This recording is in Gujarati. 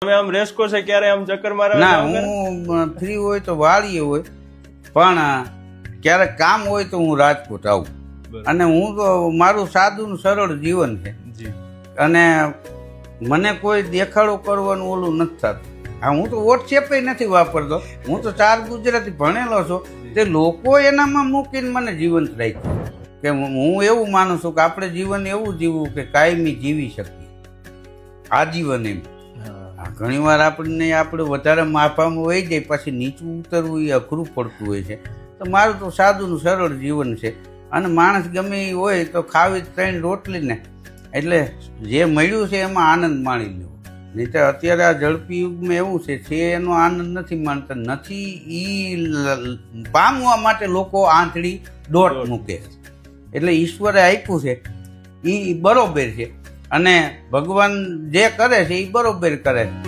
તમે આમ રેસકો છે ક્યારે આમ ચક્કર મારવા ના, જાઓ ખરા? હું ફ્રી હોય તો વાળીએ હોય, પણ ક્યારેક કામ હોય તો હું રાજકોટ આવું. બરાબર. અને હું તો મારું સાદું ને સરળ જીવન છે જી અને મને કોઈ દેખાડો કરવાનું ઓલું નથી થતું. હા, હું તો વોટ્સએપ નથી વાપરતો. હું તો 4 ગુજરાતી ભણેલો છું. તે લોકો એનામાં મૂકીને મને જીવંત રાખ્યું કે હું એવું માનું છું કે આપણે જીવન એવું જીવવું કે કાયમી જીવી શકીએ, આજીવન એમ. ઘણી વાર આપણે વધારે માફામાં વહી જાય, પછી નીચું ઉતરવું એ અઘરું પડતું હોય છે. તો મારું તો સાદું ને સરળ જીવન છે. અને માણસ ગમે એ હોય તો ખાવી 3 રોટલી ને, એટલે જે મળ્યું છે એમાં આનંદ માણી લેવો. નહીં તો અત્યારે આ ઝડપી યુગમાં એવું છે એનો આનંદ નથી માણતા, નથી એ પામવા માટે લોકો આંધળી દોટ મૂકે છે. એટલે ઈશ્વરે આપ્યું છે એ બરોબર છે અને ભગવાન જે કરે છે એ બરોબર કરે છે.